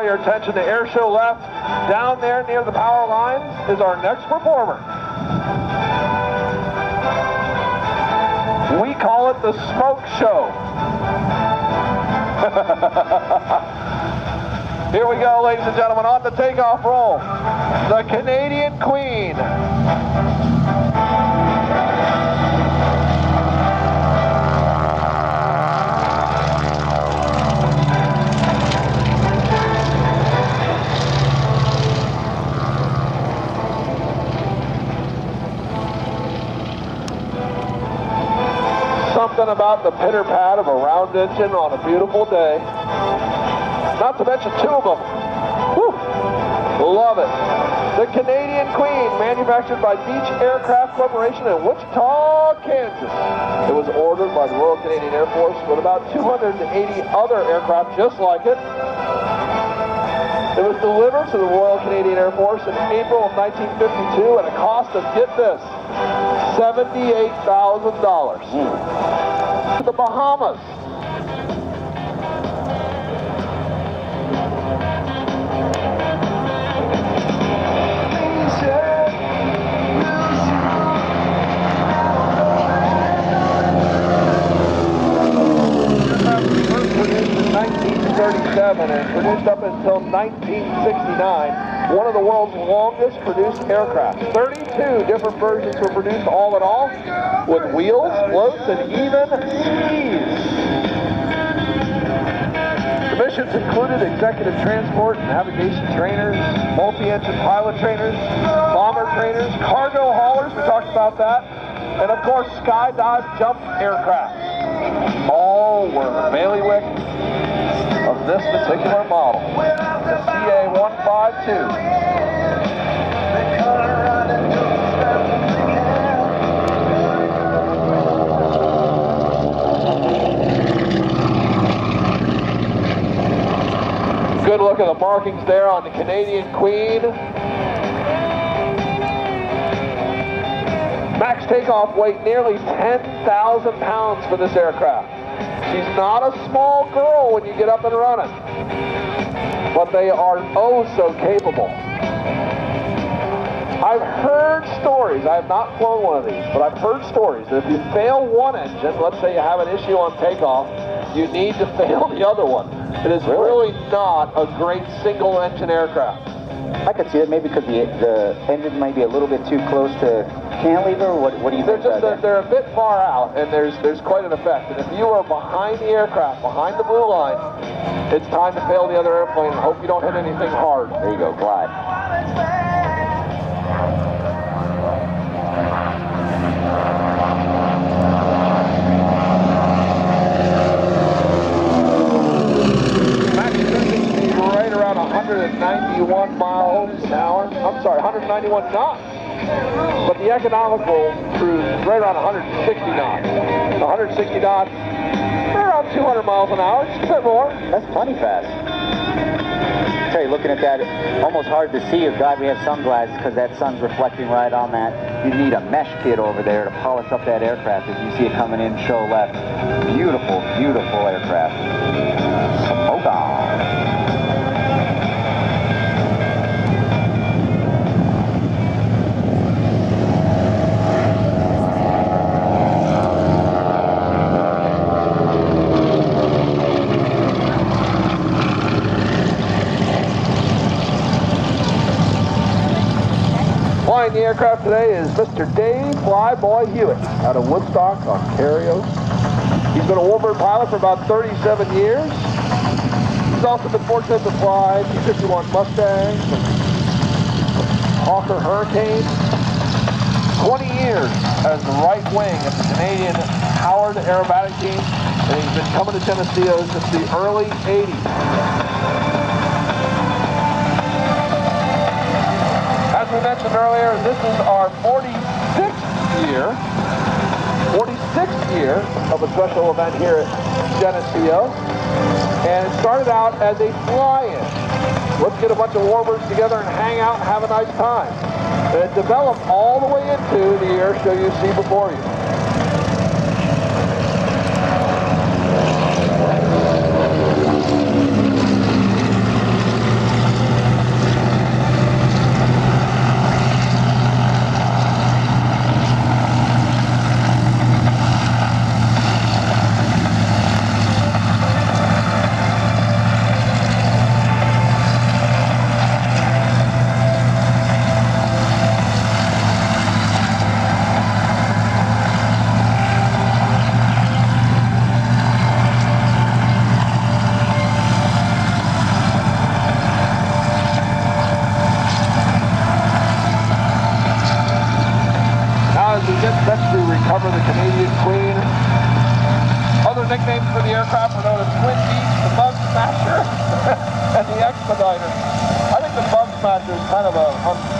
your attention to Airshow left. Down there near the power lines is our next performer. We call it the Smoke Show. Here we go, ladies and gentlemen, on the takeoff roll, the Canadian Queen. Something about the pitter-pat of a round engine on a beautiful day. Not to mention two of them. Woo! Love it. The Canadian Queen, manufactured by Beech Aircraft Corporation in Wichita, Kansas. It was ordered by the Royal Canadian Air Force with about 280 other aircraft just like it. It was delivered to the Royal Canadian Air Force in April of 1952 at a cost of, get this, $78,000. To the Bahamas. Produced in 1937 and produced up until 1969, one of the world's longest produced aircraft. 32 different versions were produced all in all, with wheels, floats, and even skis. The missions included executive transport, navigation trainers, multi-engine pilot trainers, bomber trainers, cargo haulers, we talked about that, and of course skydive jump aircraft. All were the bailiwick of this particular model, the CA-152. Good look at the markings there on the Canadian Queen. Max takeoff weight nearly 10,000 pounds for this aircraft. She's not a small girl when you get up and running, but they are oh so capable. I've heard stories, I have not flown one of these, but I've heard stories that if you fail one engine, let's say you have an issue on takeoff, you need to fail the other one. It is really not a great single engine aircraft. I could see it maybe because the engine might be a little bit too close to cantilever. What do you think? They're a bit far out, and there's quite an effect. And if you are behind the aircraft, behind the blue line, it's time to fail the other airplane and hope you don't hit anything hard. There you go, glide. Max cruising speed right around 191 miles an hour. I'm sorry, 191 knots. But the economical cruise is right around 160 knots. 160 knots, around 200 miles an hour, just a bit more. That's plenty fast. I tell you, looking at that, almost hard to see. Glad we have sunglasses because that sun's reflecting right on that. You need a mesh kit over there to polish up that aircraft as you see it coming in show left. Beautiful, beautiful aircraft. Smoke on. Flying the aircraft today is Mr. Dave Flyboy Hewitt out of Woodstock, Ontario. He's been a warbird pilot for about 37 years. He's also been fortunate to fly T-51 Mustangs and Hawker Hurricanes. 20 years as the right wing of the Canadian Howard Aerobatic Team, and he's been coming to Geneseo since the early 80s. As we mentioned earlier, this is our 46th year of a special event here at Geneseo, and it started out as a fly-in. Let's get a bunch of warbirds together and hang out and have a nice time. And it developed all the way into the air show you see before you.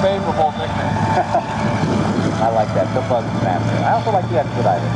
favorable nickname. I like that, the Bug Smasher. I also like the Expeditor.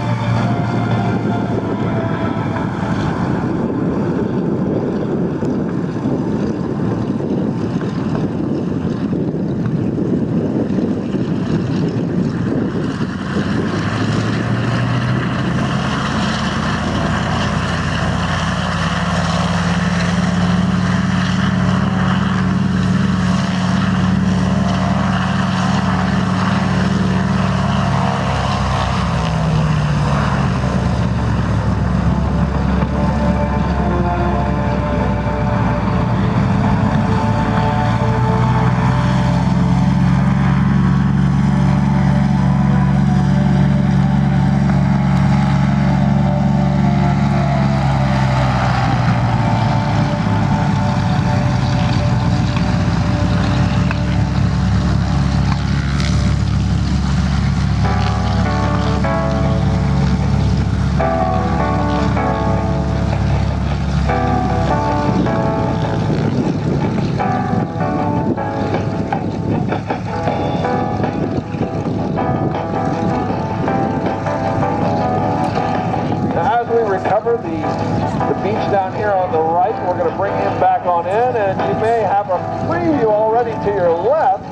The Beech down here on the right, we're going to bring him back on in, and you may have a preview already to your left.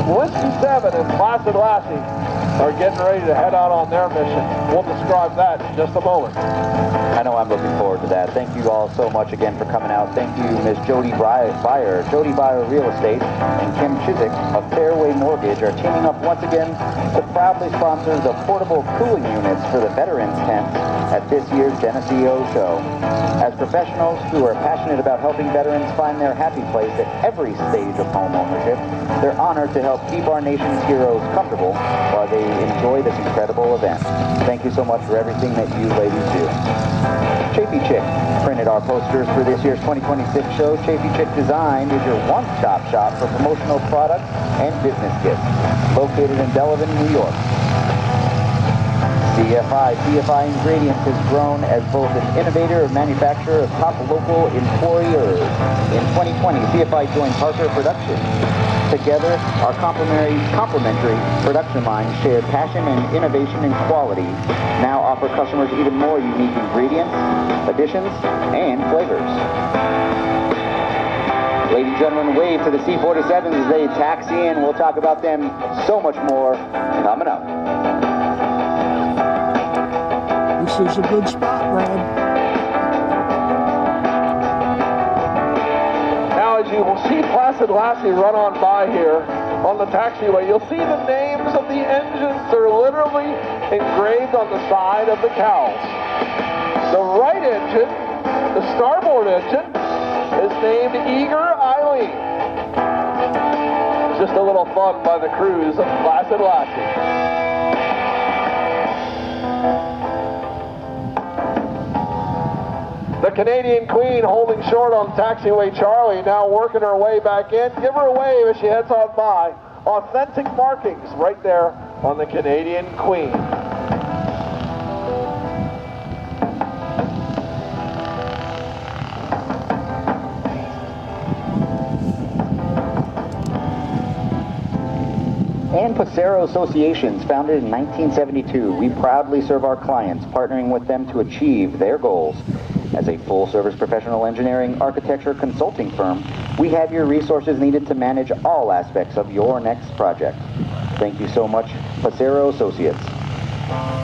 Whiskey 7 and Placid Lassie are getting ready to head out on their mission. We'll describe that in just a moment. I know I'm looking forward to that. Thank you all so much again for coming out. Thank you, Ms. Jody Byer, Jody Byer Real Estate, and Kim Chiswick of Fairway Mortgage are teaming up once again to proudly sponsor the portable cooling units for the Veterans Tent at this year's Geneseo Show. As professionals who are passionate about helping veterans find their happy place at every stage of home ownership, they're honored to help keep our nation's heroes comfortable while they enjoy this incredible event. Thank you so much for everything that you ladies do. Chafee Chick printed our posters for this year's 2026 show. Chafee Chick Design is your one-stop shop for promotional products and business kits, located in Delavan, New York. CFI Ingredients has grown as both an innovator and manufacturer of top local employers. In 2020, CFI joined Parker Production. Together, our complementary production lines share passion and innovation and quality, now offer customers even more unique ingredients, additions, and flavors. Ladies and gentlemen, wave to the C-47s as they taxi in. We'll talk about them so much more coming up. This is a good spot, Brad. Now, as you will see Placid Lassie run on by here on the taxiway, you'll see the names of the engines. They're literally engraved on the side of the cowls. The right engine, the starboard engine, is named Eager Eileen. Just a little fun by the crews of Placid Lassie. The Canadian Queen holding short on taxiway Charlie, now working her way back in. Give her a wave as she heads on by. Authentic markings right there on the Canadian Queen. And Passero Associations, founded in 1972, we proudly serve our clients, partnering with them to achieve their goals. As a full-service professional engineering, architecture, consulting firm, we have your resources needed to manage all aspects of your next project. Thank you so much, Passero Associates.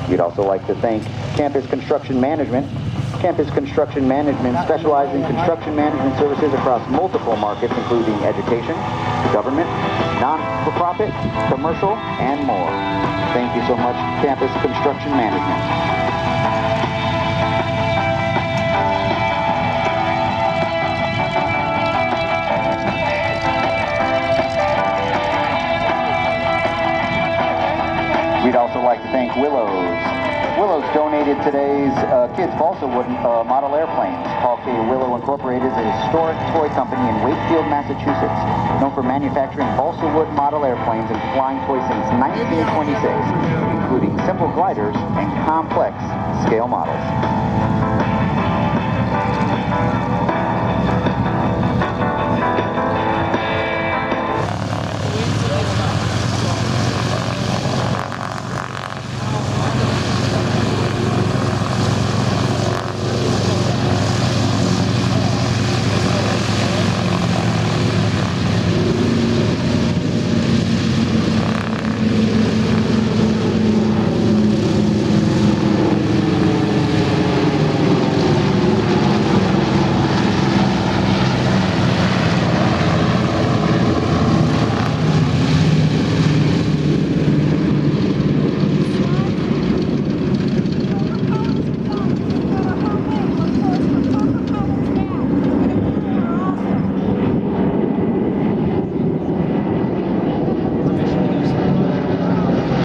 We'd also like to thank Campus Construction Management. Campus Construction Management specializes in construction management services across multiple markets, including education, government, non-for-profit, commercial, and more. Thank you so much, Campus Construction Management. We'd also like to thank Willows. Willows donated today's kids' balsa wood model airplanes. Paul K. Willow Incorporated is a historic toy company in Wakefield, Massachusetts, known for manufacturing balsa wood model airplanes and flying toys since 1926, including simple gliders and complex scale models.